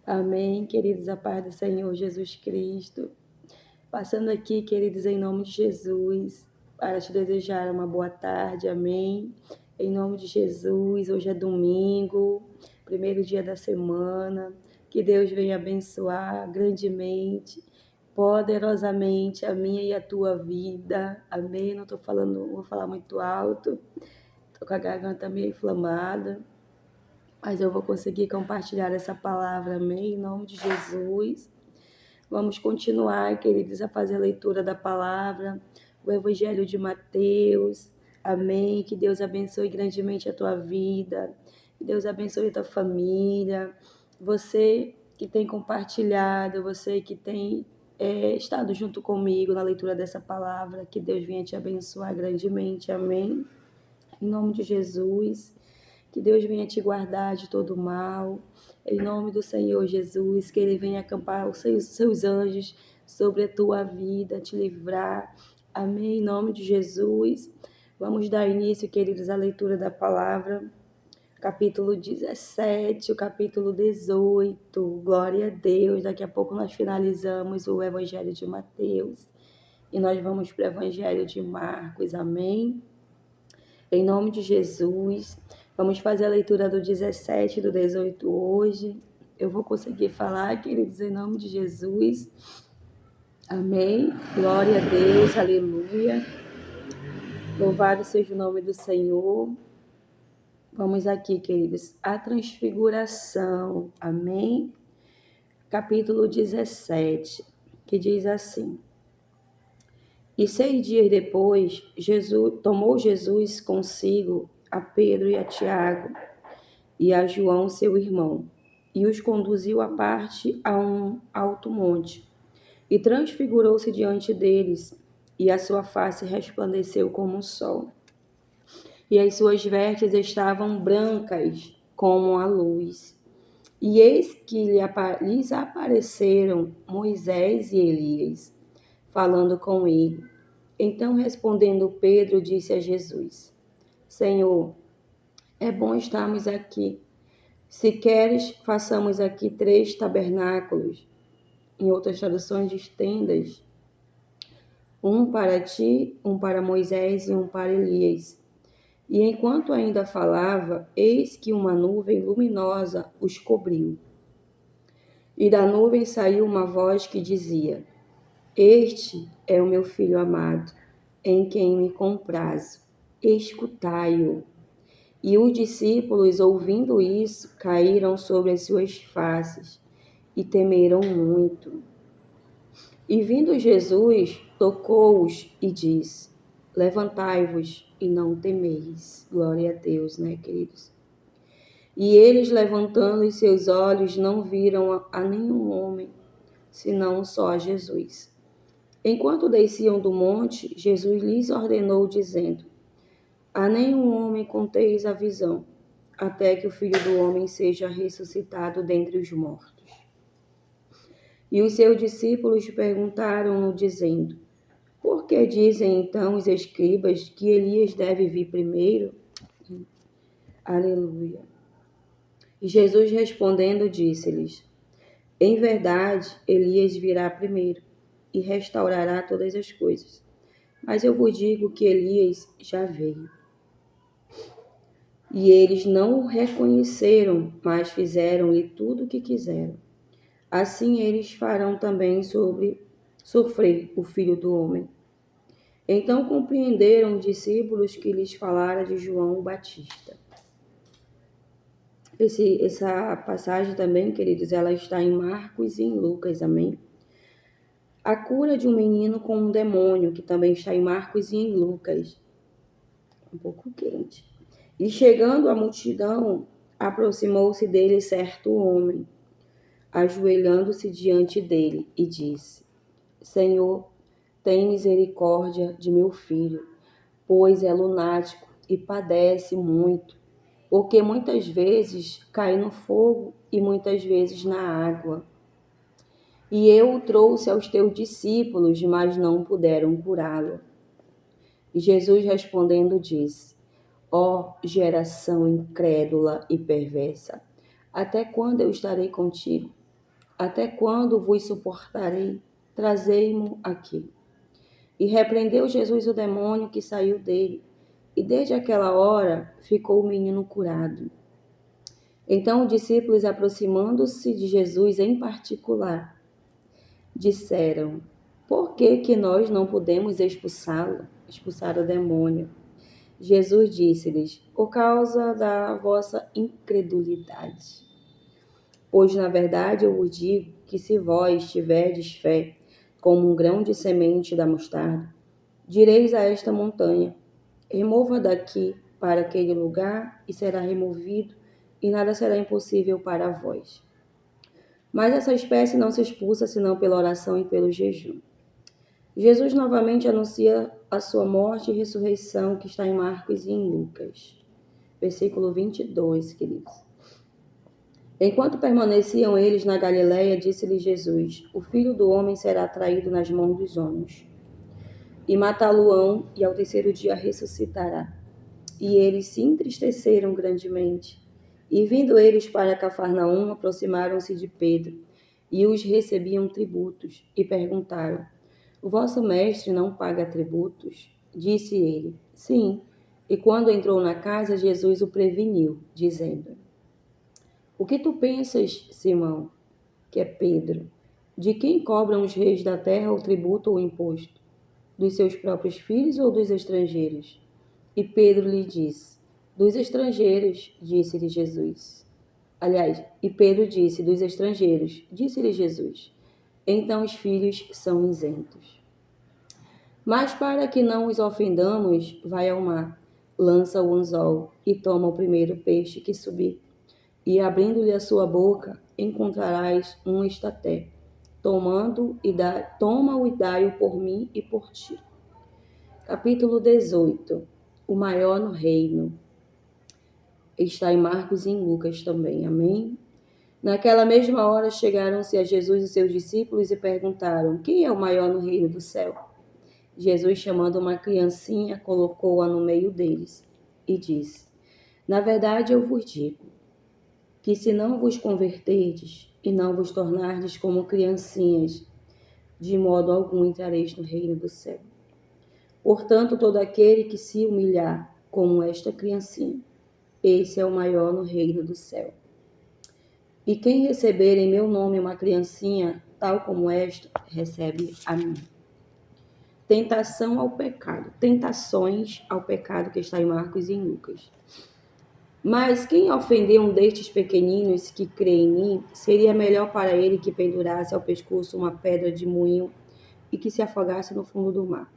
Amém, queridos, a paz do Senhor Jesus Cristo. Passando aqui, queridos, em nome de Jesus, para te desejar uma boa tarde, amém. Em nome de Jesus, hoje é domingo, primeiro dia da semana. Que Deus venha abençoar grandemente, poderosamente a minha e a tua vida, amém. Não vou falar muito alto, estou com a garganta meio inflamada, mas eu vou conseguir compartilhar essa palavra, amém, em nome de Jesus. Vamos continuar, queridos, a fazer a leitura da palavra, o Evangelho de Mateus, amém. Que Deus abençoe grandemente a tua vida, que Deus abençoe a tua família, você que tem compartilhado, você que tem estado junto comigo na leitura dessa palavra, que Deus venha te abençoar grandemente, amém. Em nome de Jesus. Que Deus venha te guardar de todo mal. Em nome do Senhor Jesus, que Ele venha acampar os seus anjos sobre a tua vida, te livrar. Amém. Em nome de Jesus. Vamos dar início, queridos, à leitura da palavra. Capítulo 17, o capítulo 18. Glória a Deus. Daqui a pouco nós finalizamos o Evangelho de Mateus. E nós vamos para o Evangelho de Marcos. Amém. Em nome de Jesus, vamos fazer a leitura do 17 e do 18 hoje. Eu vou conseguir falar, queridos, em nome de Jesus. Amém. Glória a Deus, aleluia. Louvado seja o nome do Senhor. Vamos aqui, queridos, a transfiguração. Amém. Capítulo 17, que diz assim: E 6 dias depois, tomou Jesus consigo a Pedro e a Tiago e a João, seu irmão, e os conduziu à parte a um alto monte, e transfigurou-se diante deles, e a sua face resplandeceu como o sol, e as suas vestes estavam brancas como a luz. E eis que lhes apareceram Moisés e Elias, falando com ele. Então, respondendo Pedro, disse a Jesus: Senhor, é bom estarmos aqui. Se queres, façamos aqui 3 tabernáculos, em outras traduções diz tendas, um para ti, um para Moisés e um para Elias. E enquanto ainda falava, eis que uma nuvem luminosa os cobriu. E da nuvem saiu uma voz que dizia: Este é o meu filho amado, em quem me comprazo. Escutai-o. E os discípulos, ouvindo isso, caíram sobre as suas faces e temeram muito. E vindo Jesus, tocou-os e disse: Levantai-vos e não temeis. Glória a Deus, né, queridos? E eles, levantando os seus olhos, não viram a nenhum homem, senão só a Jesus. Enquanto desciam do monte, Jesus lhes ordenou, dizendo: A nenhum homem conteis a visão, até que o Filho do Homem seja ressuscitado dentre os mortos. E os seus discípulos perguntaram-no, dizendo: Por que dizem então os escribas que Elias deve vir primeiro? Aleluia. E Jesus respondendo disse-lhes: Em verdade, Elias virá primeiro e restaurará todas as coisas. Mas eu vos digo que Elias já veio. E eles não o reconheceram, mas fizeram-lhe tudo o que quiseram. Assim eles farão também sofrer o Filho do Homem. Então compreenderam os discípulos que lhes falara de João o Batista. Essa passagem também, queridos, ela está em Marcos e em Lucas, amém? A cura de um menino com um demônio, que também está em Marcos e em Lucas. Um pouco quente. E chegando a multidão, aproximou-se dele certo homem, ajoelhando-se diante dele, e disse: Senhor, tem misericórdia de meu filho, pois é lunático e padece muito, porque muitas vezes cai no fogo e muitas vezes na água. E eu o trouxe aos teus discípulos, mas não puderam curá-lo. E Jesus respondendo disse: Ó geração incrédula e perversa, até quando eu estarei contigo? Até quando vos suportarei? Trazei-mo aqui. E repreendeu Jesus o demônio que saiu dele, e desde aquela hora ficou o menino curado. Então os discípulos, aproximando-se de Jesus em particular, disseram: Por que nós não podemos expulsar o demônio? Jesus disse-lhes: Por causa da vossa incredulidade. Pois, na verdade, eu vos digo que se vós tiverdes fé, como um grão de semente da mostarda, direis a esta montanha: remova daqui para aquele lugar, e será removido, e nada será impossível para vós. Mas essa espécie não se expulsa senão pela oração e pelo jejum. Jesus novamente anuncia a sua morte e ressurreição, que está em Marcos e em Lucas. Versículo 22, queridos. Enquanto permaneciam eles na Galileia, disse-lhe Jesus: O Filho do Homem será traído nas mãos dos homens, e matá-lo-ão, e ao terceiro dia ressuscitará. E eles se entristeceram grandemente. E vindo eles para Cafarnaum, aproximaram-se de Pedro, e os recebiam tributos, e perguntaram: O vosso mestre não paga tributos? Disse ele: Sim. E quando entrou na casa, Jesus o preveniu, dizendo: O que tu pensas, Simão, que é Pedro? De quem cobram os reis da terra o tributo ou o imposto? Dos seus próprios filhos ou dos estrangeiros? E Pedro lhe disse: Dos estrangeiros, disse-lhe Jesus. E Pedro disse: Dos estrangeiros, disse-lhe Jesus. Então os filhos são isentos. Mas para que não os ofendamos, vai ao mar, lança o anzol e toma o primeiro peixe que subir. E abrindo-lhe a sua boca, encontrarás um estaté. Toma-o e dai-o por mim e por ti. Capítulo 18. O maior no reino. Está em Marcos e em Lucas também. Amém? Naquela mesma hora chegaram-se a Jesus e seus discípulos e perguntaram: Quem é o maior no reino do céu? Jesus, chamando uma criancinha, colocou-a no meio deles e disse: Na verdade eu vos digo que se não vos converterdes e não vos tornardes como criancinhas, de modo algum entrareis no reino do céu. Portanto, todo aquele que se humilhar como esta criancinha, esse é o maior no reino do céu. E quem receber em meu nome uma criancinha, tal como esta, recebe a mim. Tentações ao pecado, que está em Marcos e em Lucas. Mas quem ofender um destes pequeninos que crê em mim, seria melhor para ele que pendurasse ao pescoço uma pedra de moinho e que se afogasse no fundo do mar.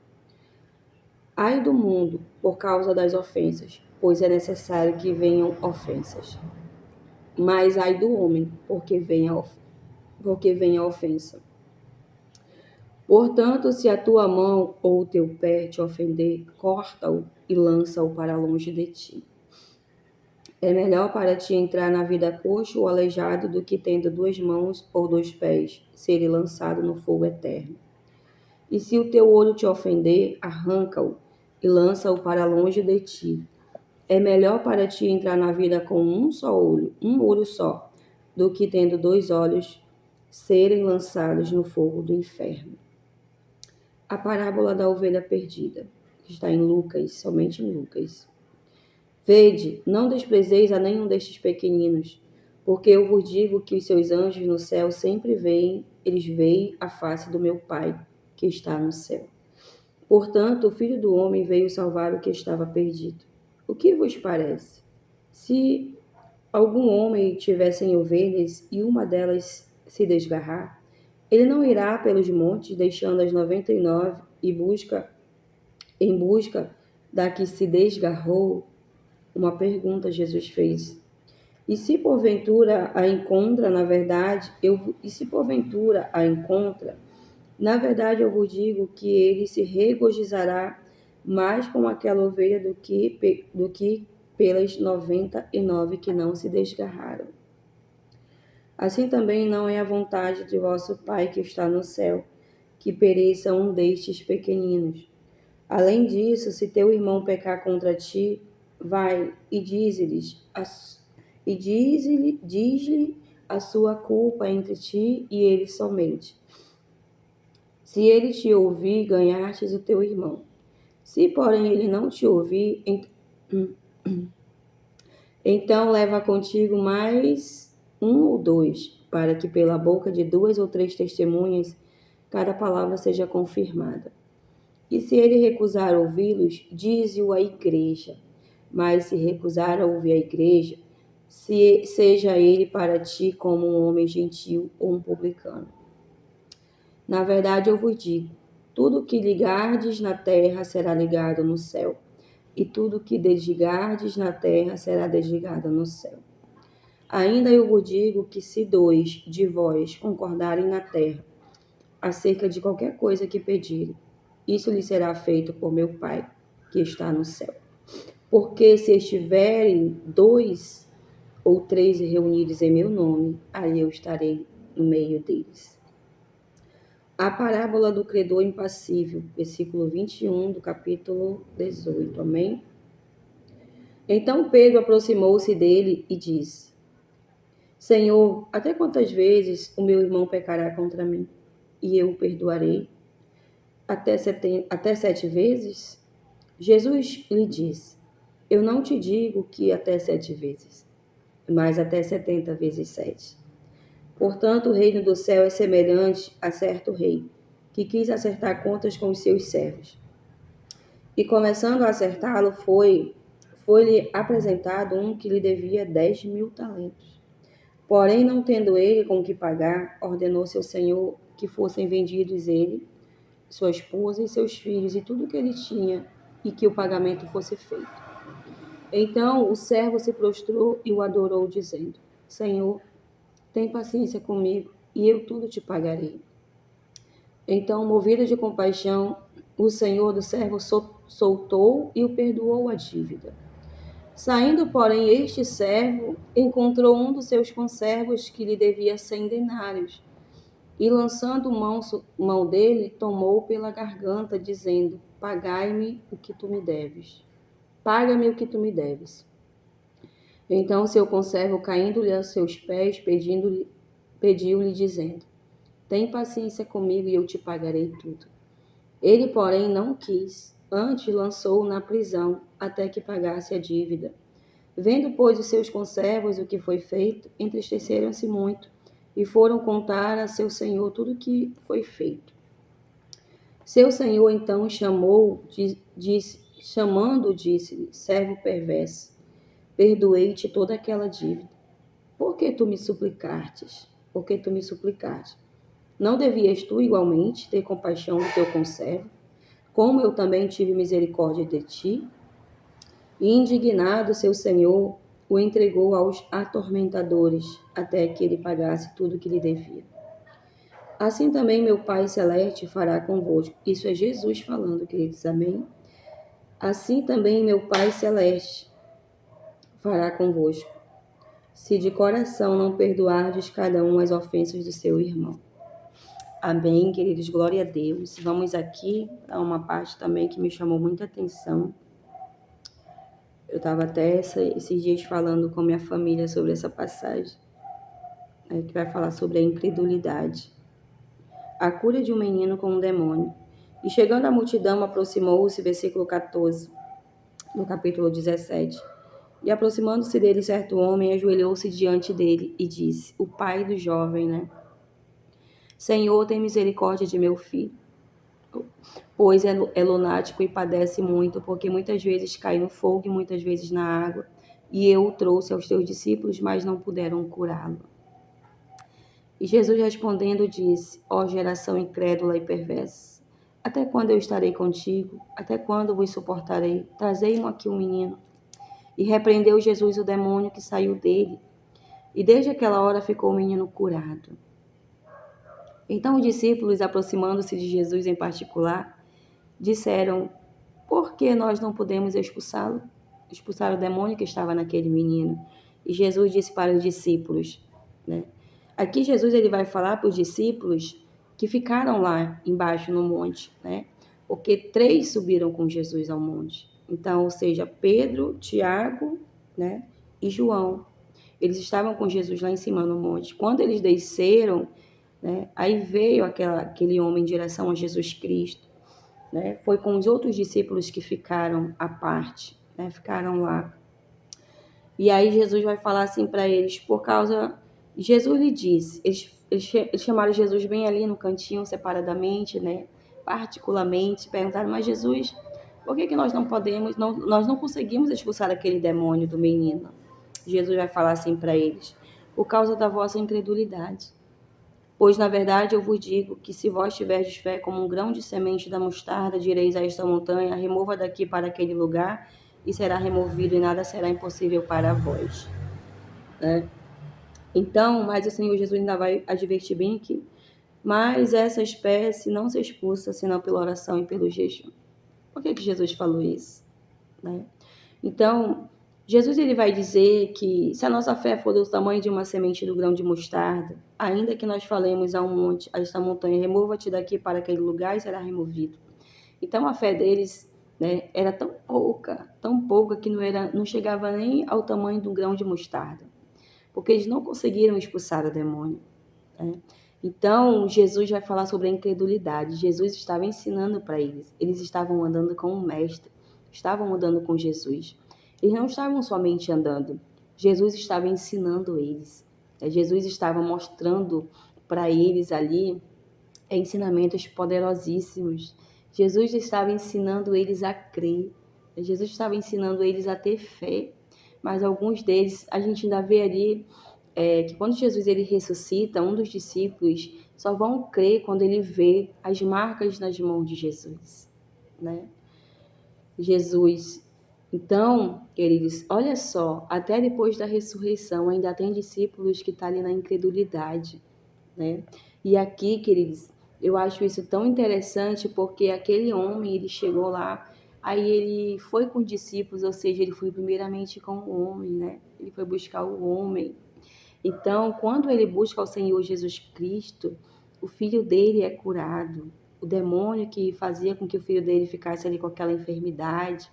Ai do mundo, por causa das ofensas, pois é necessário que venham ofensas. Mas ai do homem, porque vem a ofensa. Portanto, se a tua mão ou o teu pé te ofender, corta-o e lança-o para longe de ti. É melhor para ti entrar na vida coxo ou aleijado do que, tendo 2 mãos ou 2 pés, ser lançado no fogo eterno. E se o teu olho te ofender, arranca-o e lança-o para longe de ti. É melhor para ti entrar na vida com um olho só, do que, tendo 2 olhos, serem lançados no fogo do inferno. A parábola da ovelha perdida, que está em Lucas, somente em Lucas. Vede, não desprezeis a nenhum destes pequeninos, porque eu vos digo que os seus anjos no céu sempre veem a face do meu Pai, que está no céu. Portanto, o Filho do Homem veio salvar o que estava perdido. O que vos parece? Se algum homem tiver 100 ovelhas e uma delas se desgarrar, ele não irá pelos montes, deixando as 99 em busca da que se desgarrou? Uma pergunta Jesus fez. E se porventura a encontra, na verdade, eu vos digo que ele se regozijará mais com aquela ovelha do que pelas 99 que não se desgarraram. Assim também não é a vontade de vosso Pai que está no céu, que pereça um destes pequeninos. Além disso, se teu irmão pecar contra ti, vai e diz-lhe a sua culpa entre ti e ele somente. Se ele te ouvir, ganhastes o teu irmão. Se, porém, ele não te ouvir, então leva contigo mais um ou dois, para que pela boca de 2 ou 3 testemunhas cada palavra seja confirmada. E se ele recusar ouvi-los, dize-o à igreja. Mas se recusar a ouvir a igreja, seja ele para ti como um homem gentil ou um publicano. Na verdade, eu vos digo, tudo que ligardes na terra será ligado no céu, e tudo que desligardes na terra será desligado no céu. Ainda eu vos digo que se 2 de vós concordarem na terra acerca de qualquer coisa que pedirem, isso lhe será feito por meu Pai, que está no céu. Porque se estiverem 2 ou 3 reunidos em meu nome, aí eu estarei no meio deles. A parábola do credor impassível, versículo 21 do capítulo 18, amém? Então Pedro aproximou-se dele e disse: Senhor, até quantas vezes o meu irmão pecará contra mim, e eu o perdoarei? Até 7 vezes? Jesus lhe disse: Eu não te digo que até 7 vezes, mas até 70 vezes 7. Portanto, o reino do céu é semelhante a certo rei, que quis acertar contas com os seus servos. E começando a acertá-lo, foi-lhe apresentado um que lhe devia 10.000 talentos. Porém, não tendo ele com que pagar, ordenou seu senhor que fossem vendidos ele, sua esposa e seus filhos e tudo que ele tinha, e que o pagamento fosse feito. Então o servo se prostrou e o adorou, dizendo: Senhor, tem paciência comigo, e eu tudo te pagarei. Então, movido de compaixão, o senhor do servo soltou e o perdoou a dívida. Saindo, porém, este servo encontrou um dos seus conservos que lhe devia 100 denários, e lançando mão dele, tomou pela garganta, dizendo: Pagai-me o que tu me deves. Paga-me o que tu me deves. Então seu conservo, caindo-lhe a seus pés, pediu-lhe, dizendo: Tem paciência comigo e eu te pagarei tudo. Ele, porém, não quis, antes lançou-o na prisão, até que pagasse a dívida. Vendo, pois, os seus conservos o que foi feito, entristeceram-se muito, e foram contar a seu senhor tudo o que foi feito. Seu senhor, então, chamando, disse-lhe: Servo perverso, perdoei-te toda aquela dívida. Por que tu me suplicaste? Não devias tu, igualmente, ter compaixão do teu conservo, como eu também tive misericórdia de ti? E indignado, seu senhor o entregou aos atormentadores, até que ele pagasse tudo o que lhe devia. Assim também meu Pai Celeste fará convosco. Isso é Jesus falando, queridos, amém? Assim também meu Pai Celeste fará convosco, se de coração não perdoardes cada um as ofensas do seu irmão. Amém, queridos, glória a Deus. Vamos aqui a uma parte também que me chamou muita atenção. Eu estava até esses dias falando com minha família sobre essa passagem, que vai falar sobre a incredulidade. A cura de um menino com um demônio. E chegando à multidão, aproximou-se, versículo 14, no capítulo 17. E aproximando-se dele, certo homem ajoelhou-se diante dele e disse, o pai do jovem, Senhor, tem misericórdia de meu filho, pois é lunático e padece muito, porque muitas vezes cai no fogo e muitas vezes na água. E eu o trouxe aos teus discípulos, mas não puderam curá-lo. E Jesus respondendo disse, ó geração incrédula e perversa, até quando eu estarei contigo? Até quando vos suportarei? Trazei-mo aqui um menino. E repreendeu Jesus o demônio que saiu dele. E desde aquela hora ficou o menino curado. Então os discípulos, aproximando-se de Jesus em particular, disseram, por que nós não podemos expulsá-lo? Expulsar o demônio que estava naquele menino. E Jesus disse para os discípulos, Aqui Jesus ele vai falar para os discípulos que ficaram lá embaixo no monte, Porque 3 subiram com Jesus ao monte. Então, ou seja, Pedro, Tiago, e João. Eles estavam com Jesus lá em cima no monte. Quando eles desceram, né, aí veio aquele homem em direção a Jesus Cristo. Né? Foi com os outros discípulos que ficaram à parte, né? Ficaram lá. E aí Jesus vai falar assim para eles, por causa... Jesus lhe disse, eles chamaram Jesus bem ali no cantinho, separadamente, né? Particularmente, perguntaram, mas Jesus, por que nós não podemos, nós não conseguimos expulsar aquele demônio do menino? Jesus vai falar assim para eles, por causa da vossa incredulidade. Pois, na verdade, eu vos digo que se vós tiverdes fé como um grão de semente da mostarda, direis a esta montanha, remova daqui para aquele lugar, e será removido, e nada será impossível para vós. Né? Então, mas o Senhor Jesus ainda vai advertir bem aqui. Mas essa espécie não se expulsa, senão pela oração e pelo jejum. Por que Jesus falou isso? Né? Então, Jesus ele vai dizer que se a nossa fé for do tamanho de uma semente do grão de mostarda, ainda que nós falemos a um monte, a esta montanha, remova-te daqui para aquele lugar e será removido. Então a fé deles, né, era tão pouca que não chegava nem ao tamanho de um grão de mostarda, porque eles não conseguiram expulsar o demônio. Né? Então Jesus vai falar sobre a incredulidade. Jesus estava ensinando para eles. Eles estavam andando com o mestre, estavam andando com Jesus. Eles não estavam somente andando. Jesus estava ensinando eles. Jesus estava mostrando para eles ali ensinamentos poderosíssimos. Jesus estava ensinando eles a crer. Jesus estava ensinando eles a ter fé. Mas alguns deles, a gente ainda vê ali que quando Jesus ele ressuscita, um dos discípulos só vão crer quando ele vê as marcas nas mãos de Jesus, né? Jesus. Então, queridos, olha só, até depois da ressurreição ainda tem discípulos que estão ali na incredulidade, né? E aqui, queridos, eu acho isso tão interessante porque aquele homem, ele chegou lá, aí ele foi com os discípulos, ou seja, ele foi primeiramente com o homem, né? Ele foi buscar o homem. Então, quando ele busca o Senhor Jesus Cristo, o filho dele é curado. O demônio que fazia com que o filho dele ficasse ali com aquela enfermidade,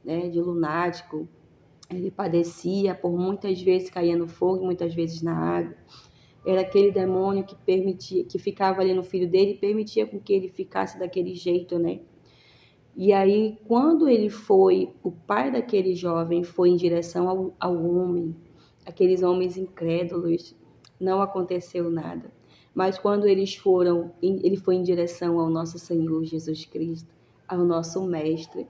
né, de lunático, ele padecia, por muitas vezes caía no fogo, muitas vezes na água. Era aquele demônio que permitia, que ficava ali no filho dele e permitia com que ele ficasse daquele jeito, né? E aí, quando ele foi, o pai daquele jovem foi em direção ao homem, aqueles homens incrédulos, não aconteceu nada. Mas quando eles foram, ele foi em direção ao nosso Senhor Jesus Cristo, ao nosso Mestre,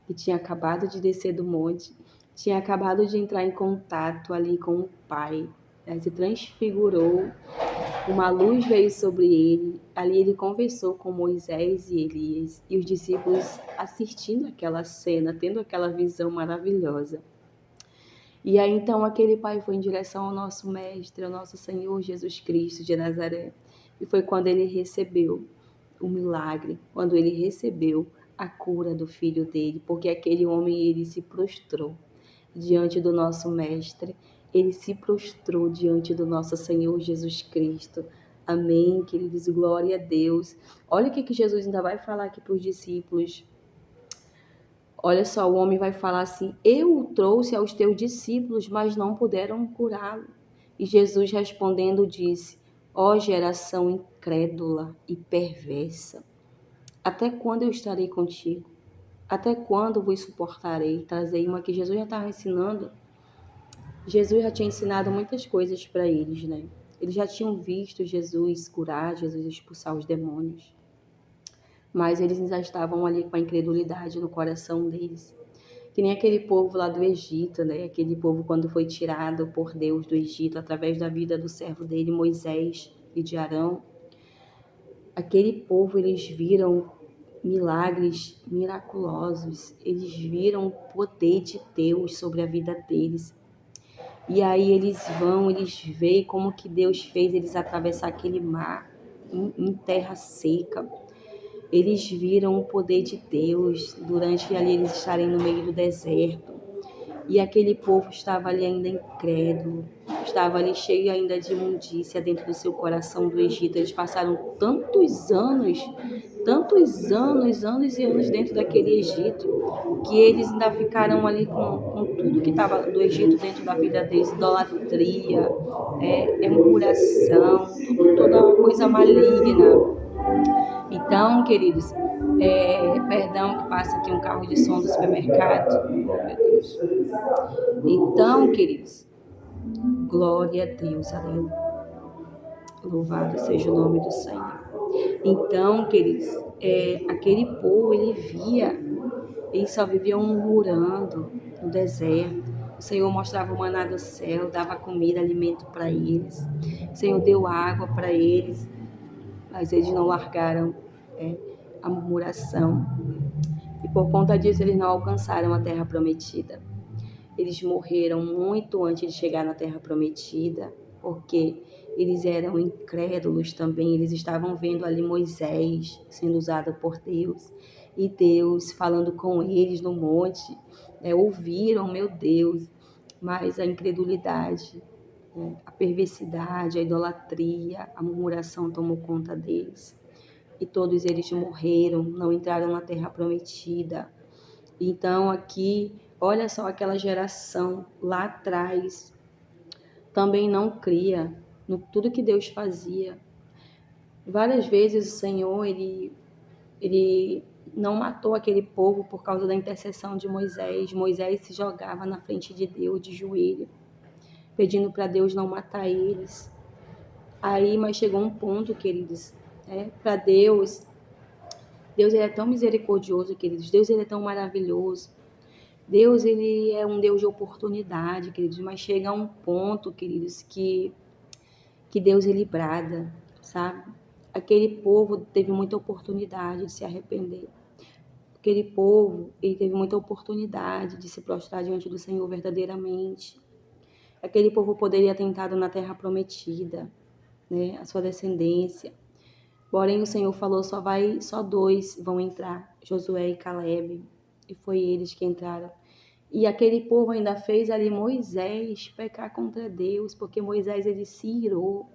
que tinha acabado de descer do monte, tinha acabado de entrar em contato ali com o Pai, né? Se transfigurou, uma luz veio sobre ele, ali ele conversou com Moisés e Elias, e os discípulos assistindo aquela cena, tendo aquela visão maravilhosa. E aí então aquele pai foi em direção ao nosso Mestre, ao nosso Senhor Jesus Cristo de Nazaré. E foi quando ele recebeu o milagre, quando ele recebeu a cura do filho dele, porque aquele homem ele se prostrou diante do nosso Mestre, ele se prostrou diante do nosso Senhor Jesus Cristo. Amém, queridos, glória a Deus. Olha o que Jesus ainda vai falar aqui para os discípulos. Olha só, o homem vai falar assim, eu o trouxe aos teus discípulos, mas não puderam curá-lo. E Jesus respondendo disse, ó geração incrédula e perversa, até quando eu estarei contigo? Até quando vos suportarei? Trazei uma que Jesus já estava ensinando. Jesus já tinha ensinado muitas coisas para eles, né? Eles já tinham visto Jesus curar, Jesus expulsar os demônios. Mas eles já estavam ali com a incredulidade no coração deles. Que nem aquele povo lá do Egito, né? Aquele povo quando foi tirado por Deus do Egito através da vida do servo dele, Moisés e de Arão. Aquele povo, eles viram milagres miraculosos. Eles viram o poder de Deus sobre a vida deles. E aí eles veem como que Deus fez eles atravessar aquele mar em terra seca. Eles viram o poder de Deus durante ali eles estarem no meio do deserto. E aquele povo estava ali ainda incrédulo, estava ali cheio ainda de imundícia dentro do seu coração do Egito. Eles passaram tantos anos, anos e anos dentro daquele Egito, que eles ainda ficaram ali com tudo que estava do Egito dentro da vida deles, idolatria, murmuração, toda uma coisa maligna. Então, queridos, perdão que passa aqui um carro de som do supermercado. Oh, meu Deus. Então, queridos, glória a Deus, aleluia. Louvado seja o nome do Senhor. Então, queridos, aquele povo, eles só viviam murmurando no deserto. O Senhor mostrava o maná do céu, dava comida, alimento para eles. O Senhor deu água para eles, mas eles não largaram a murmuração. E por conta disso, eles não alcançaram a terra prometida. Eles morreram muito antes de chegar na terra prometida, porque eles eram incrédulos também. Eles estavam vendo ali Moisés sendo usado por Deus, e Deus falando com eles no monte. Ouviram, meu Deus, mas a incredulidade, a perversidade, a idolatria, a murmuração tomou conta deles. E todos eles morreram, não entraram na terra prometida. Então aqui, olha só, aquela geração lá atrás também não cria no tudo que Deus fazia. Várias vezes o Senhor, ele não matou aquele povo por causa da intercessão de Moisés. Moisés se jogava na frente de Deus de joelho, pedindo para Deus não matar eles. Mas chegou um ponto, queridos, para Deus ele é tão misericordioso, queridos. Deus, ele é tão maravilhoso. Deus, ele é um Deus de oportunidade, queridos. Mas chega a um ponto, queridos, que Deus, ele brada, sabe? Aquele povo teve muita oportunidade de se arrepender. Aquele povo, ele teve muita oportunidade de se prostrar diante do Senhor verdadeiramente. Aquele povo poderia ter entrado na terra prometida, a sua descendência. Porém, o Senhor falou, só 2 vão entrar, Josué e Caleb, e foi eles que entraram. E aquele povo ainda fez ali Moisés pecar contra Deus, porque Moisés, ele se irou,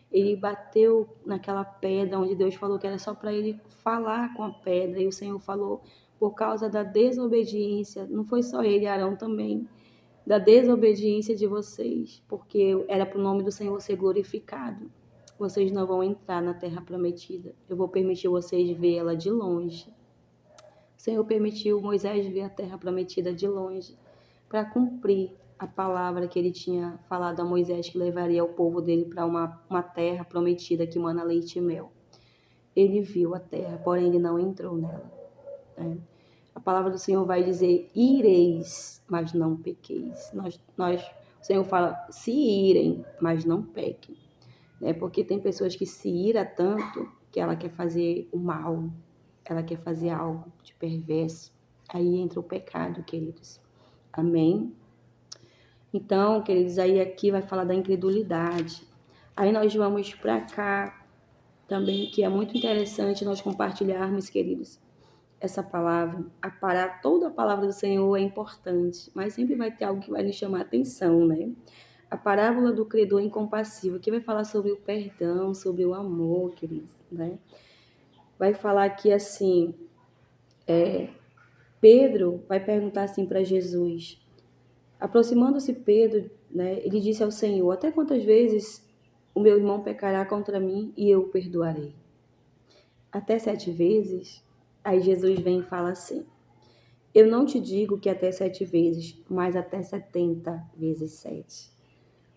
ele bateu naquela pedra onde Deus falou que era só para ele falar com a pedra, e o Senhor falou, por causa da desobediência, não foi só ele, Arão também, da desobediência de vocês, porque era para o nome do Senhor ser glorificado. Vocês não vão entrar na terra prometida. Eu vou permitir vocês ver ela de longe. O Senhor permitiu Moisés ver a terra prometida de longe, para cumprir a palavra que ele tinha falado a Moisés, que levaria o povo dele para uma terra prometida que mana leite e mel. Ele viu a terra, porém ele não entrou nela. A palavra do Senhor vai dizer, ireis, mas não pequeis. O Senhor fala, se irem, mas não pequem. Porque tem pessoas que se ira tanto que ela quer fazer o mal, ela quer fazer algo de perverso. Aí entra o pecado, queridos. Amém? Então, queridos, aí aqui vai falar da incredulidade. Aí nós vamos para cá também, que é muito interessante nós compartilharmos, queridos, essa palavra. Toda a palavra do Senhor é importante, mas sempre vai ter algo que vai nos chamar a atenção, né? A parábola do credor incompassível, que vai falar sobre o perdão, sobre o amor, queridos, né? Vai falar aqui assim, Pedro vai perguntar assim para Jesus. Aproximando-se Pedro, ele disse ao Senhor, até quantas vezes o meu irmão pecará contra mim e eu o perdoarei? Até 7 vezes? Aí Jesus vem e fala assim, eu não te digo que até 7 vezes, mas até 70 vezes 7.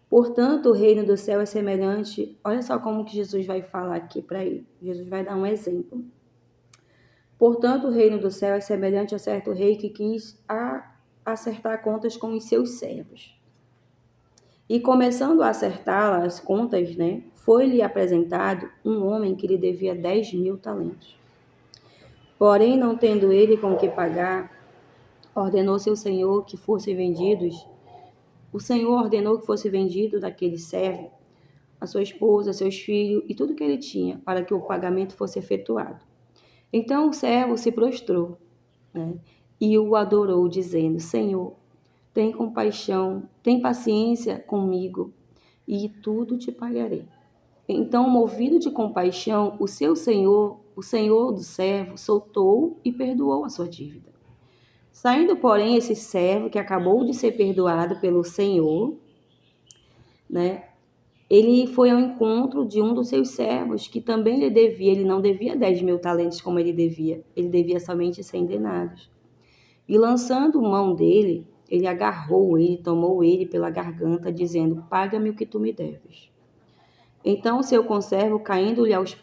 Portanto, o reino do céu é semelhante... Olha só como que Jesus vai falar aqui para ele. Jesus vai dar um exemplo. Portanto, o reino do céu é semelhante a certo rei que quis acertar contas com os seus servos. E começando a acertar as contas, foi-lhe apresentado um homem que lhe devia 10.000 talentos. Porém, não tendo ele com que pagar, ordenou seu senhor que fossem vendidos. O Senhor ordenou que fosse vendido daquele servo a sua esposa, seus filhos e tudo que ele tinha, para que o pagamento fosse efetuado. Então o servo se prostrou, e o adorou, dizendo, Senhor, Tem compaixão, tem paciência comigo e tudo te pagarei. Então, movido de compaixão, o seu senhor, o senhor do servo, soltou e perdoou a sua dívida. Saindo, porém, esse servo que acabou de ser perdoado pelo senhor, né? Ele foi ao encontro de um dos seus servos que também lhe devia. Ele não devia 10.000 talentos como ele devia somente 100 denários. E lançando mão dele, ele agarrou ele, tomou ele pela garganta, dizendo: paga-me o que tu me deves. Então o seu conservo, caindo-lhe aos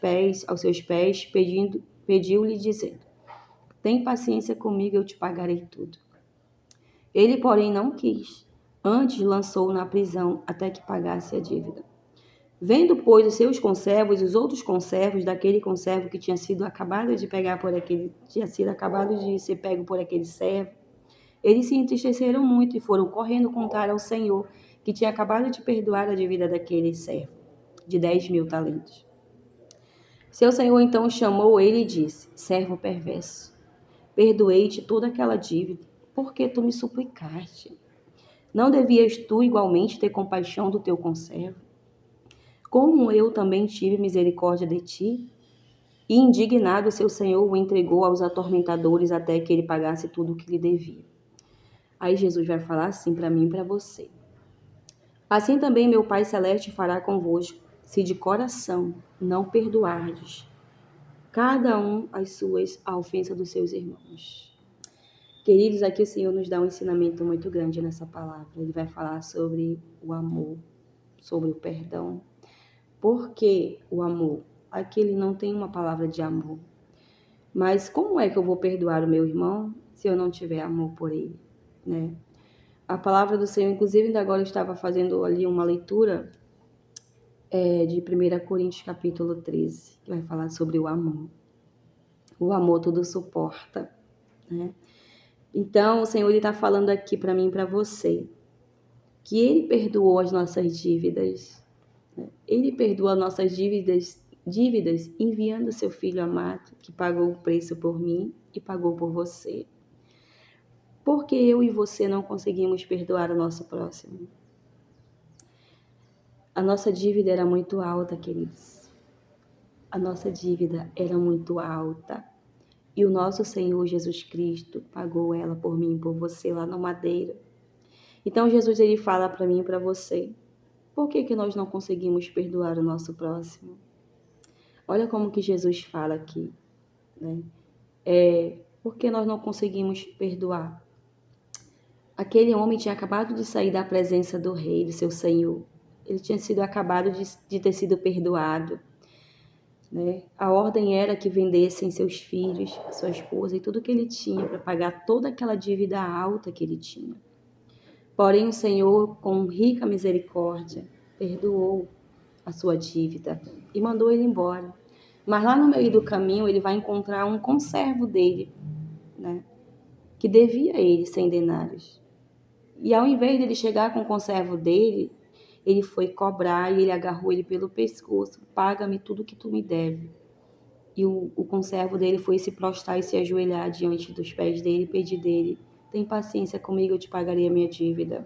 seus pés, pediu-lhe, dizendo: tem paciência comigo, eu te pagarei tudo. Ele, porém, não quis. Antes lançou-o na prisão até que pagasse a dívida. Vendo, pois, os seus conservos, os outros conservos daquele conservo que tinha sido acabado de ser pego por aquele servo, eles se entristeceram muito e foram correndo contar ao Senhor que tinha acabado de perdoar a dívida daquele servo, de 10.000 talentos. Seu senhor então chamou ele e disse: servo perverso, perdoei-te toda aquela dívida, porque tu me suplicaste. Não devias tu igualmente ter compaixão do teu conservo? Como eu também tive misericórdia de ti? E indignado, seu senhor o entregou aos atormentadores até que ele pagasse tudo o que lhe devia. Aí Jesus vai falar assim para mim e para você: assim também meu Pai Celeste fará convosco, se de coração não perdoardes cada um a ofensa dos seus irmãos. Queridos, aqui o Senhor nos dá um ensinamento muito grande nessa palavra. Ele vai falar sobre o amor, sobre o perdão. Por que o amor? Aqui ele não tem uma palavra de amor. Mas como é que eu vou perdoar o meu irmão se eu não tiver amor por ele, né? A palavra do Senhor, inclusive, ainda agora eu estava fazendo ali uma leitura de 1 Coríntios capítulo 13, que vai falar sobre o amor. O amor tudo suporta, né? Então, o Senhor está falando aqui para mim e para você, que Ele perdoou as nossas dívidas, né? Ele perdoa as nossas dívidas enviando seu Filho amado, que pagou o preço por mim e pagou por você. Por que eu e você não conseguimos perdoar o nosso próximo? A nossa dívida era muito alta, queridos. A nossa dívida era muito alta. E o nosso Senhor Jesus Cristo pagou ela por mim e por você lá no madeiro. Então Jesus ele fala para mim e para você: por que nós não conseguimos perdoar o nosso próximo? Olha como que Jesus fala aqui, né? Por que nós não conseguimos perdoar? Aquele homem tinha acabado de sair da presença do rei, do seu Senhor. Ele tinha sido acabado de ter sido perdoado, né? A ordem era que vendessem seus filhos, sua esposa e tudo que ele tinha para pagar toda aquela dívida alta que ele tinha. Porém, o Senhor, com rica misericórdia, perdoou a sua dívida e mandou ele embora. Mas lá no meio do caminho, ele vai encontrar um conservo dele, né? Que devia a ele 100 denários. E ao invés de ele chegar com o conservo dele, ele foi cobrar e ele agarrou ele pelo pescoço: paga-me tudo que tu me deve. E o conservo dele foi se prostrar e se ajoelhar diante dos pés dele e pedir dele: tem paciência comigo, eu te pagarei a minha dívida.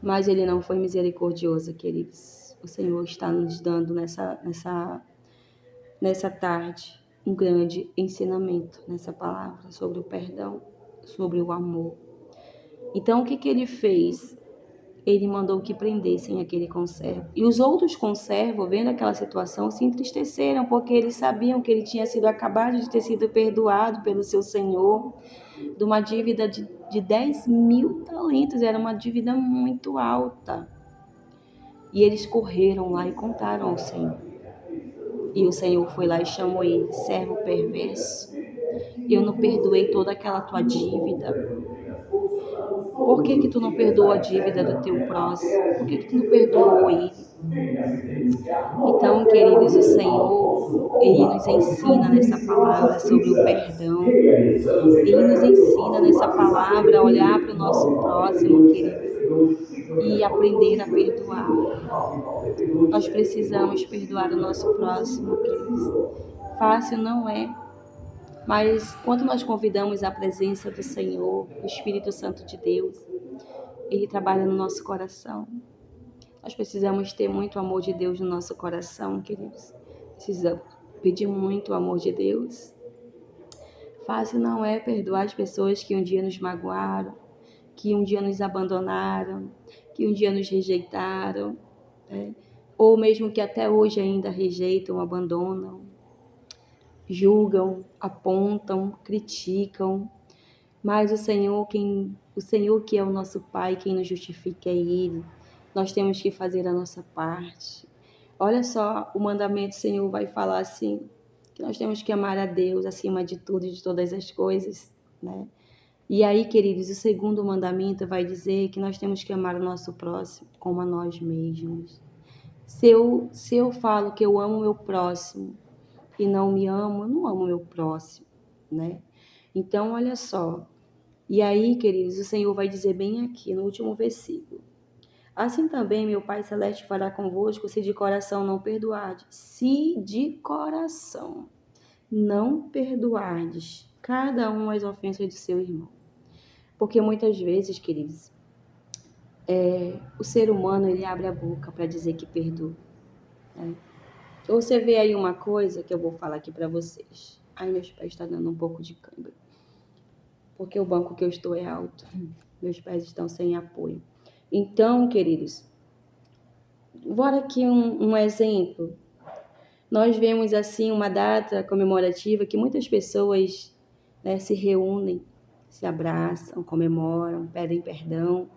Mas ele não foi misericordioso, queridos. O Senhor está nos dando nessa tarde um grande ensinamento nessa palavra sobre o perdão, sobre o amor. Então, o que ele fez? Ele mandou que prendessem aquele conservo. E os outros conservos, vendo aquela situação, se entristeceram, porque eles sabiam que ele tinha sido acabado de ter sido perdoado pelo seu Senhor, de uma dívida de 10.000 talentos, era uma dívida muito alta. E eles correram lá e contaram ao Senhor. E o Senhor foi lá e chamou ele: servo perverso, eu não perdoei toda aquela tua dívida. Por que tu não perdoou a dívida do teu próximo? Por que tu não perdoou ele? Então, queridos, o Senhor, Ele nos ensina nessa palavra sobre o perdão. Ele nos ensina nessa palavra a olhar para o nosso próximo, queridos, e aprender a perdoar. Nós precisamos perdoar o nosso próximo, queridos. Fácil não é. Mas quando nós convidamos a presença do Senhor, o Espírito Santo de Deus, Ele trabalha no nosso coração. Nós precisamos ter muito amor de Deus no nosso coração, queridos. Precisamos pedir muito o amor de Deus. Fácil não é perdoar as pessoas que um dia nos magoaram, que um dia nos abandonaram, que um dia nos rejeitaram, né? Ou mesmo que até hoje ainda rejeitam, abandonam, julgam, apontam, criticam. Mas o Senhor que é o nosso Pai, quem nos justifica é Ele. Nós temos que fazer a nossa parte. Olha só, o mandamento do Senhor vai falar assim, que nós temos que amar a Deus acima de tudo e de todas as coisas, né? E aí, queridos, o segundo mandamento vai dizer que nós temos que amar o nosso próximo como a nós mesmos. Se eu falo que eu amo o meu próximo e não me amo, eu não amo o meu próximo, né? Então, olha só. E aí, queridos, o Senhor vai dizer bem aqui no último versículo. Assim também meu Pai Celeste fará convosco se de coração não perdoardes. Se de coração não perdoardes cada um as ofensas do seu irmão. Porque muitas vezes, queridos, o ser humano ele abre a boca para dizer que perdoa, né? Você vê aí uma coisa que eu vou falar aqui para vocês. Ai, meus pés estão dando um pouco de câimbra, porque o banco que eu estou é alto. Meus pés estão sem apoio. Então, queridos, bora aqui um exemplo. Nós vemos assim uma data comemorativa que muitas pessoas, né, se reúnem, se abraçam, comemoram, pedem perdão.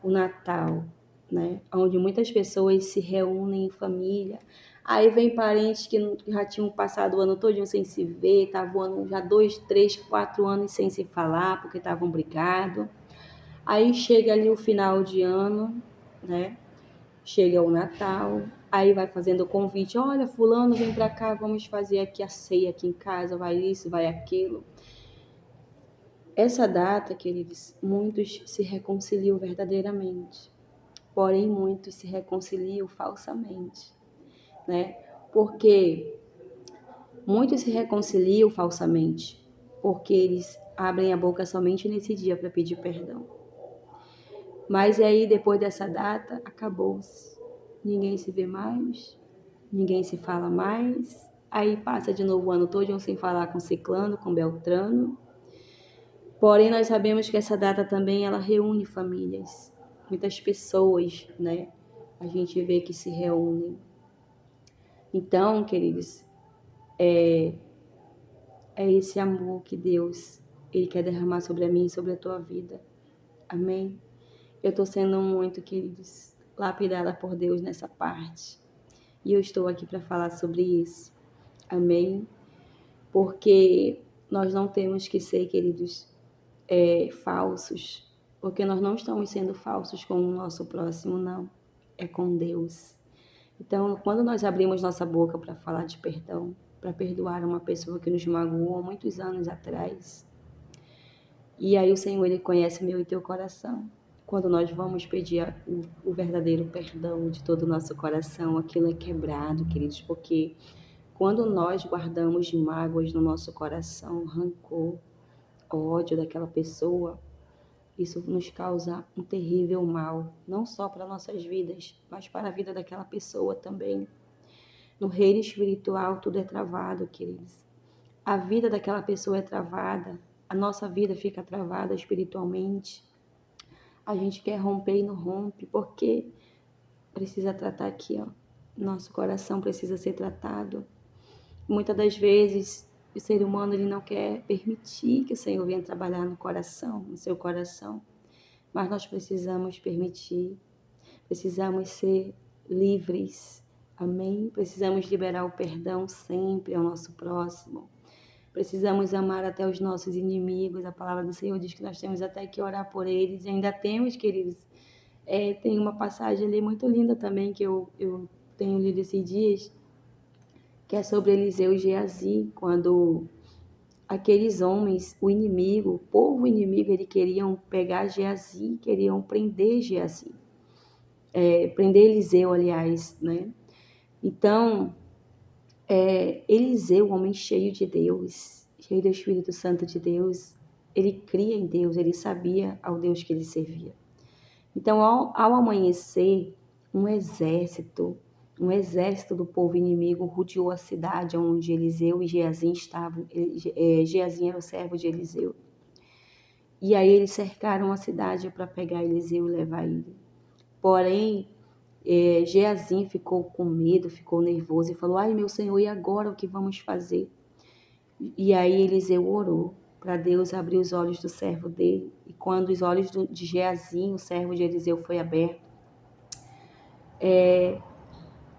O Natal, né, onde muitas pessoas se reúnem em família. Aí vem parentes que já tinham passado o ano todo sem se ver, estavam já 2, 3, 4 anos sem se falar porque estavam brigados. Aí chega ali o final de ano, né? Chega o Natal, aí vai fazendo o convite, olha, fulano, vem pra cá, vamos fazer aqui a ceia aqui em casa, vai isso, vai aquilo. Essa data, queridos, muitos se reconciliam verdadeiramente, porém muitos se reconciliam falsamente, né? Porque muitos se reconciliam falsamente, porque eles abrem a boca somente nesse dia para pedir perdão. Mas aí, depois dessa data, acabou-se. Ninguém se vê mais, ninguém se fala mais. Aí passa de novo o ano todo sem falar com ciclano, com beltrano. Porém, nós sabemos que essa data também ela reúne famílias. Muitas pessoas, né? A gente vê que se reúnem. Então, queridos, é esse amor que Deus Ele quer derramar sobre a minha e sobre a tua vida. Amém? Eu estou sendo muito, queridos, lapidada por Deus nessa parte. E eu estou aqui para falar sobre isso. Amém? Porque nós não temos que ser, queridos, falsos. Porque nós não estamos sendo falsos com o nosso próximo, não. É com Deus. Então, quando nós abrimos nossa boca para falar de perdão, para perdoar uma pessoa que nos magoou há muitos anos atrás, e aí o Senhor, Ele conhece o meu e teu coração. Quando nós vamos pedir o verdadeiro perdão de todo o nosso coração, aquilo é quebrado, queridos, porque quando nós guardamos de mágoas no nosso coração, rancor, ódio daquela pessoa, isso nos causa um terrível mal, não só para nossas vidas, mas para a vida daquela pessoa também. No reino espiritual, tudo é travado, queridos. A vida daquela pessoa é travada, a nossa vida fica travada espiritualmente. A gente quer romper e não rompe, porque precisa tratar aqui, ó. Nosso coração precisa ser tratado. Muitas das vezes, o ser humano ele não quer permitir que o Senhor venha trabalhar no coração, no seu coração. Mas nós precisamos permitir, precisamos ser livres, amém? Precisamos liberar o perdão sempre ao nosso próximo. Precisamos amar até os nossos inimigos. A palavra do Senhor diz que nós temos até que orar por eles. E ainda temos, queridos, tem uma passagem ali muito linda também que eu tenho lido esses dias, que é sobre Eliseu e Geazi, quando aqueles homens, o povo inimigo, eles queriam pegar Geazi, queriam prender Geazi, prender Eliseu, aliás, né? Então, Eliseu, homem cheio de Deus, cheio do Espírito Santo de Deus, ele cria em Deus, ele sabia ao Deus que ele servia. Então, ao amanhecer, um exército do povo inimigo rodeou a cidade onde Eliseu e Geazim estavam. Geazim era o servo de Eliseu. E aí eles cercaram a cidade para pegar Eliseu e levar ele. Porém, Geazim ficou com medo, ficou nervoso e falou: ai, meu senhor, e agora o que vamos fazer? E aí Eliseu orou para Deus abrir os olhos do servo dele. E quando os olhos de Geazim, o servo de Eliseu, foi aberto,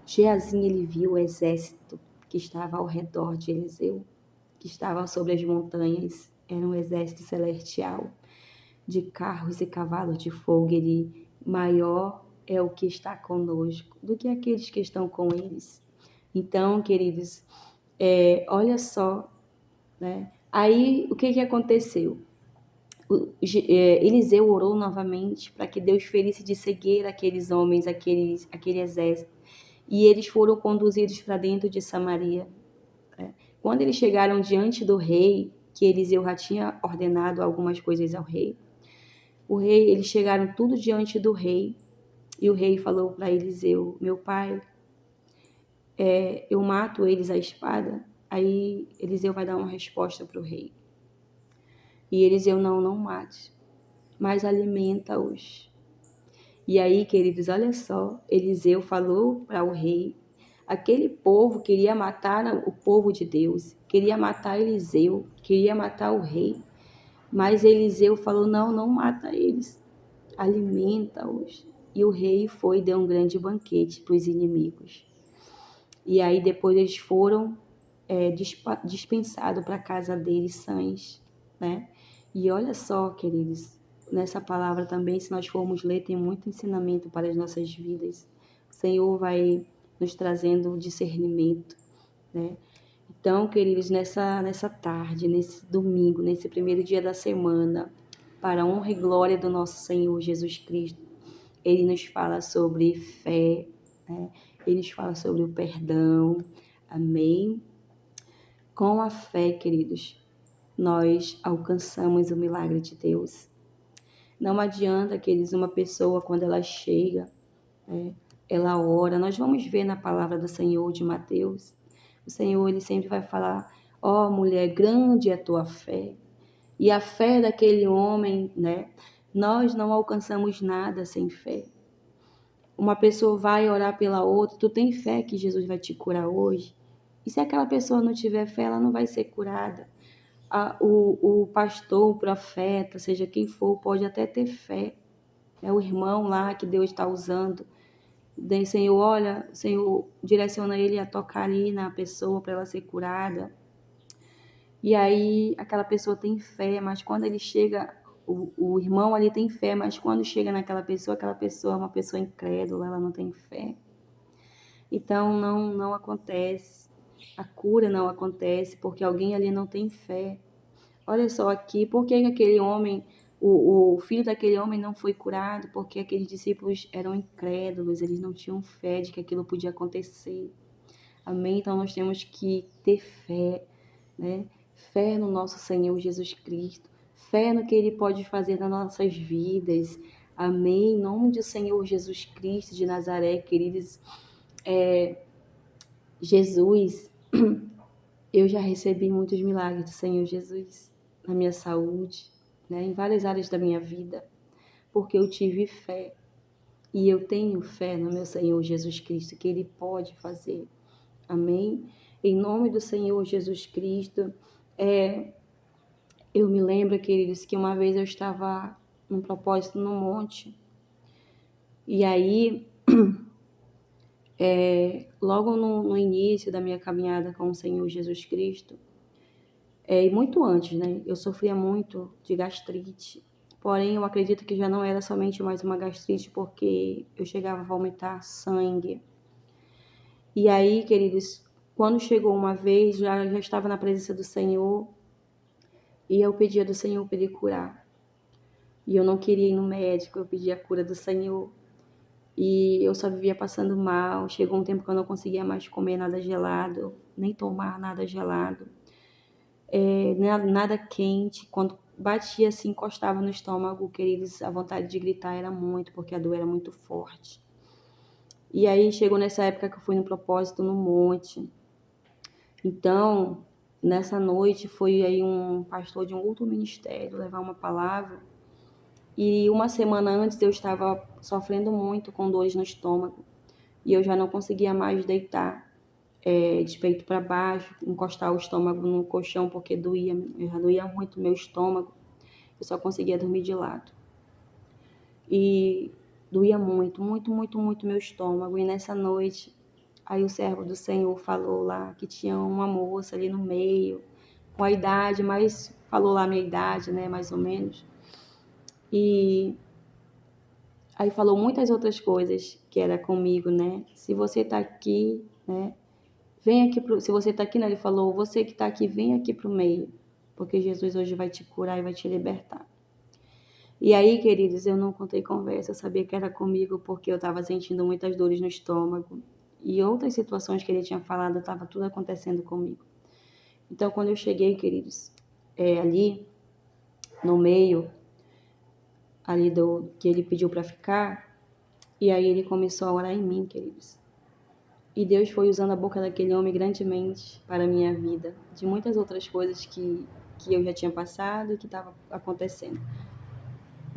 Geazim ele viu o exército que estava ao redor de Eliseu, que estava sobre as montanhas. Era um exército celestial de carros e cavalos de fogo. Ele, maior é o que está conosco do que aqueles que estão com eles. Então, queridos, olha só, né? Aí, o que aconteceu? Eliseu orou novamente para que Deus ferisse de cegueira aqueles homens, aquele exército. E eles foram conduzidos para dentro de Samaria. Quando eles chegaram diante do rei, que Eliseu já tinha ordenado algumas coisas ao rei, eles chegaram tudo diante do rei, e o rei falou para Eliseu: meu pai, eu mato eles à espada? Aí Eliseu vai dar uma resposta para o rei. E Eliseu: não mate, mas alimenta-os. E aí, queridos, olha só, Eliseu falou para o rei, aquele povo queria matar o povo de Deus, queria matar Eliseu, queria matar o rei, mas Eliseu falou: não mata eles, alimenta-os. E o rei foi e deu um grande banquete para os inimigos. E aí depois eles foram dispensados para a casa deles sãos, né? E olha só, queridos, nessa palavra também, se nós formos ler, tem muito ensinamento para as nossas vidas. O Senhor vai nos trazendo discernimento, né? Então, queridos, nessa tarde, nesse domingo, nesse primeiro dia da semana, para a honra e glória do nosso Senhor Jesus Cristo, Ele nos fala sobre fé, né? Ele nos fala sobre o perdão, amém? Com a fé, queridos, nós alcançamos o milagre de Deus. Não adianta, queridos, uma pessoa, quando ela chega, ela ora. Nós vamos ver na palavra do Senhor de Mateus, o Senhor ele sempre vai falar: ó mulher, grande é a tua fé. E a fé daquele homem, né? Nós não alcançamos nada sem fé. Uma pessoa vai orar pela outra, tu tem fé que Jesus vai te curar hoje? E se aquela pessoa não tiver fé, ela não vai ser curada. O pastor, o profeta, seja quem for, pode até ter fé. É o irmão lá que Deus está usando. Daí, Senhor, olha, o Senhor direciona ele a tocar ali na pessoa para ela ser curada. E aí aquela pessoa tem fé, mas quando ele chega, o irmão ali tem fé, mas quando chega naquela pessoa, aquela pessoa é uma pessoa incrédula, ela não tem fé. Então não acontece. A cura não acontece porque alguém ali não tem fé. Olha só aqui, por que aquele homem, o filho daquele homem não foi curado? Porque aqueles discípulos eram incrédulos, eles não tinham fé de que aquilo podia acontecer. Amém? Então nós temos que ter fé, né? Fé no nosso Senhor Jesus Cristo, fé no que Ele pode fazer nas nossas vidas. Amém? Em nome do Senhor Jesus Cristo de Nazaré, queridos, Jesus, eu já recebi muitos milagres do Senhor Jesus na minha saúde, né? Em várias áreas da minha vida, porque eu tive fé. E eu tenho fé no meu Senhor Jesus Cristo, que Ele pode fazer. Amém? Em nome do Senhor Jesus Cristo, eu me lembro, queridos, que uma vez eu estava num propósito no monte, e aí, logo no início da minha caminhada com o Senhor Jesus Cristo, e muito antes, né, eu sofria muito de gastrite, porém eu acredito que já não era somente mais uma gastrite, porque eu chegava a vomitar sangue. E aí, queridos, quando chegou uma vez, já estava na presença do Senhor, e eu pedia do Senhor para Ele curar. E eu não queria ir no médico, eu pedia a cura do Senhor. E eu só vivia passando mal. Chegou um tempo que eu não conseguia mais comer nada gelado, nem tomar nada gelado. nada quente. Quando batia assim, encostava no estômago, queridos, a vontade de gritar era muito, porque a dor era muito forte. E aí chegou nessa época que eu fui no propósito no monte. Então, nessa noite foi aí um pastor de um outro ministério levar uma palavra. E uma semana antes eu estava sofrendo muito com dores no estômago. E eu já não conseguia mais deitar de peito para baixo, encostar o estômago no colchão, porque já doía muito o meu estômago. Eu só conseguia dormir de lado. E doía muito, muito, muito, muito meu estômago. E nessa noite, aí o servo do Senhor falou lá que tinha uma moça ali no meio, com a idade, mas falou lá a minha idade, né, mais ou menos. E aí falou muitas outras coisas que era comigo, né? Se você tá aqui, né? Vem aqui se você tá aqui, né? Ele falou, você que tá aqui, vem aqui pro meio, porque Jesus hoje vai te curar e vai te libertar. E aí, queridos, eu não contei conversa, eu sabia que era comigo porque eu estava sentindo muitas dores no estômago e outras situações que ele tinha falado, estava tudo acontecendo comigo. Então, quando eu cheguei, queridos, ali no meio, ali do que ele pediu para ficar, e aí ele começou a orar em mim, queridos. E Deus foi usando a boca daquele homem grandemente para a minha vida, de muitas outras coisas que eu já tinha passado e que estava acontecendo.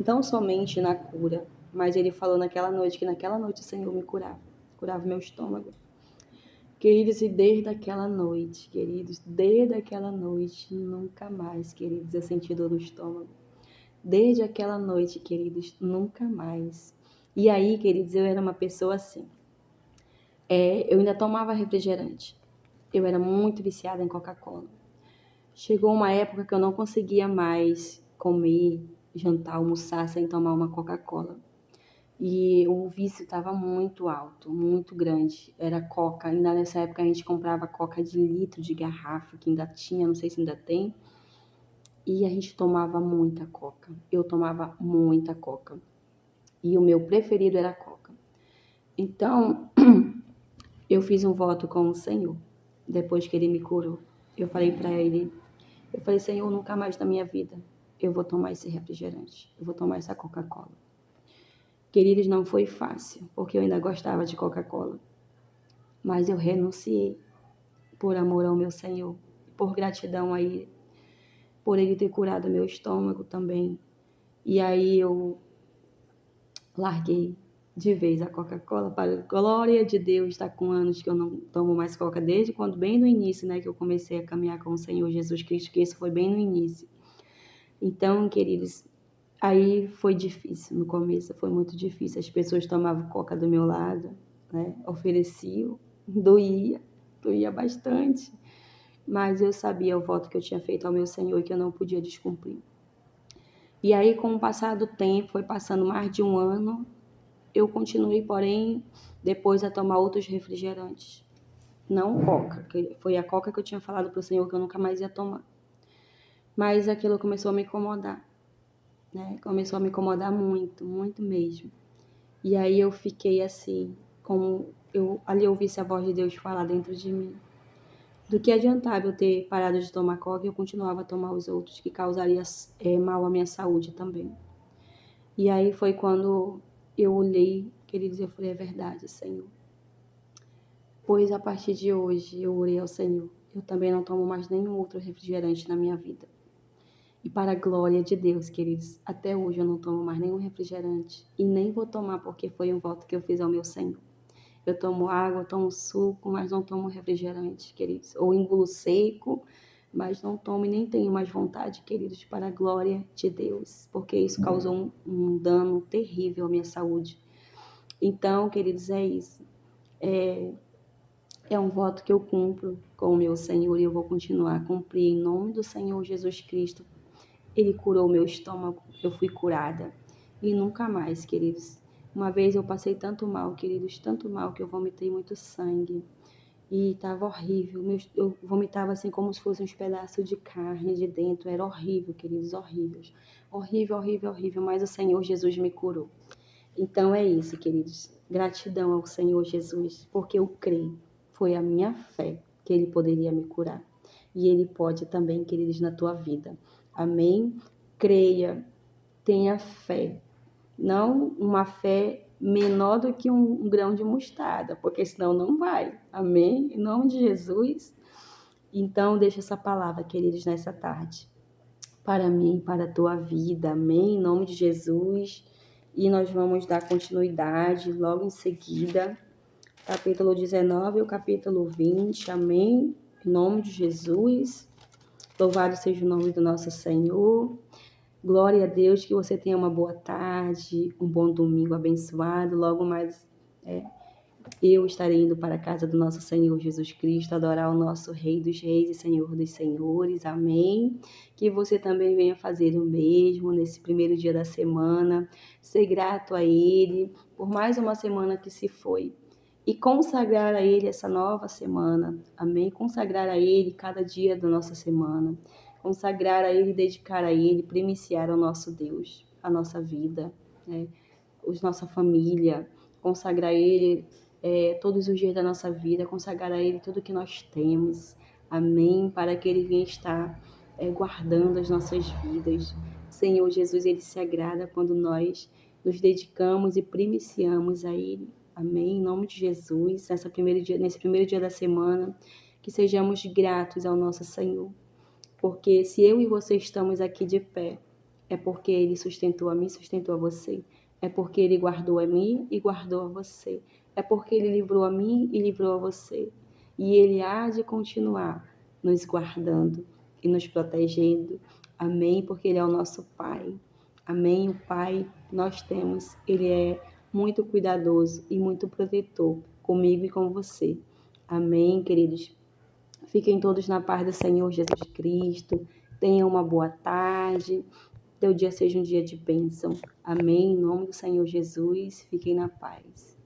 Não somente na cura, mas ele falou naquela noite que naquela noite o Senhor me curava meu estômago. Queridos, e desde aquela noite, nunca mais, queridos, eu senti dor no estômago. Desde aquela noite, queridos, nunca mais. E aí, queridos, eu era uma pessoa assim. Eu ainda tomava refrigerante. Eu era muito viciada em Coca-Cola. Chegou uma época que eu não conseguia mais comer, jantar, almoçar sem tomar uma Coca-Cola. E o vício estava muito alto, muito grande. Era Coca. Ainda nessa época a gente comprava Coca de litro, de garrafa, que ainda tinha, não sei se ainda tem. E a gente tomava muita Coca. Eu tomava muita Coca. E o meu preferido era Coca. Então, eu fiz um voto com o Senhor, depois que ele me curou. Eu falei para ele, Senhor, nunca mais na minha vida eu vou tomar esse refrigerante, eu vou tomar essa Coca-Cola. Queridos, não foi fácil, porque eu ainda gostava de Coca-Cola. Mas eu renunciei por amor ao meu Senhor, por gratidão a Ele, por Ele ter curado meu estômago também. E aí eu larguei de vez a Coca-Cola, para a glória de Deus. Está com anos que eu não tomo mais Coca, desde quando, bem no início, né, que eu comecei a caminhar com o Senhor Jesus Cristo, que isso foi bem no início. Então, queridos, aí foi difícil, no começo foi muito difícil. As pessoas tomavam Coca do meu lado, né, ofereciam, doía bastante. Mas eu sabia o voto que eu tinha feito ao meu Senhor e que eu não podia descumprir. E aí, com o passar do tempo, foi passando mais de um ano, eu continuei, porém, depois a tomar outros refrigerantes. Não Coca, que foi a Coca que eu tinha falado para o Senhor que eu nunca mais ia tomar. Mas aquilo começou a me incomodar, né? Começou a me incomodar muito, muito mesmo. E aí eu fiquei assim, ali eu ouvisse a voz de Deus falar dentro de mim. Do que adiantava eu ter parado de tomar Coca e eu continuava a tomar os outros, que causariam mal à minha saúde também. E aí foi quando eu olhei, queridos, eu falei, é verdade, Senhor. Pois a partir de hoje eu orei ao Senhor. Eu também não tomo mais nenhum outro refrigerante na minha vida. E para a glória de Deus, queridos, até hoje eu não tomo mais nenhum refrigerante. E nem vou tomar porque foi um voto que eu fiz ao meu Senhor. Eu tomo água, eu tomo suco, mas não tomo refrigerante, queridos. Ou engulo seco, mas não tomo e nem tenho mais vontade, queridos, para a glória de Deus. Porque isso causou um dano terrível à minha saúde. Então, queridos, é isso. É um voto que eu cumpro com o meu Senhor e eu vou continuar a cumprir em nome do Senhor Jesus Cristo. Ele curou o meu estômago, eu fui curada. E nunca mais, queridos. Uma vez eu passei tanto mal, queridos, tanto mal que eu vomitei muito sangue. E estava horrível. Eu vomitava assim como se fossem uns pedaços de carne de dentro. Era horrível, queridos, horríveis. Horrível, horrível, horrível. Mas o Senhor Jesus me curou. Então é isso, queridos. Gratidão ao Senhor Jesus, porque eu creio. Foi a minha fé que Ele poderia me curar. e Ele pode também, queridos, na tua vida. Amém? Creia, tenha fé. Não uma fé menor do que um grão de mostarda, porque senão não vai. Amém? Em nome de Jesus. Então, deixa essa palavra, queridos, nessa tarde. Para mim, para a tua vida. Amém? Em nome de Jesus. E nós vamos dar continuidade logo em seguida. Capítulo 19 e o capítulo 20. Amém? Em nome de Jesus. Louvado seja o nome do nosso Senhor. Glória a Deus, que você tenha uma boa tarde, um bom domingo abençoado. Logo mais eu estarei indo para a casa do nosso Senhor Jesus Cristo, adorar o nosso Rei dos Reis e Senhor dos Senhores. Amém. Que você também venha fazer o mesmo nesse primeiro dia da semana, ser grato a Ele por mais uma semana que se foi. E consagrar a Ele essa nova semana. Amém. Consagrar a Ele cada dia da nossa semana. Consagrar a Ele, dedicar a Ele, primiciar ao nosso Deus, a nossa vida, né? Nossa família. Consagrar a Ele todos os dias da nossa vida, consagrar a Ele tudo que nós temos. Amém. Para que Ele venha estar guardando as nossas vidas. Senhor Jesus, Ele se agrada quando nós nos dedicamos e primiciamos a Ele. Amém. Em nome de Jesus, nesse primeiro dia da semana, que sejamos gratos ao nosso Senhor. Porque se eu e você estamos aqui de pé, é porque Ele sustentou a mim, sustentou a você. É porque Ele guardou a mim e guardou a você. É porque Ele livrou a mim e livrou a você. E Ele há de continuar nos guardando e nos protegendo. Amém? Porque Ele é o nosso Pai. Amém? O Pai nós temos. Ele é muito cuidadoso e muito protetor comigo e com você. Amém, queridos? Fiquem todos na paz do Senhor Jesus Cristo. Tenham uma boa tarde. Teu dia seja um dia de bênção. Amém? Em nome do Senhor Jesus, fiquem na paz.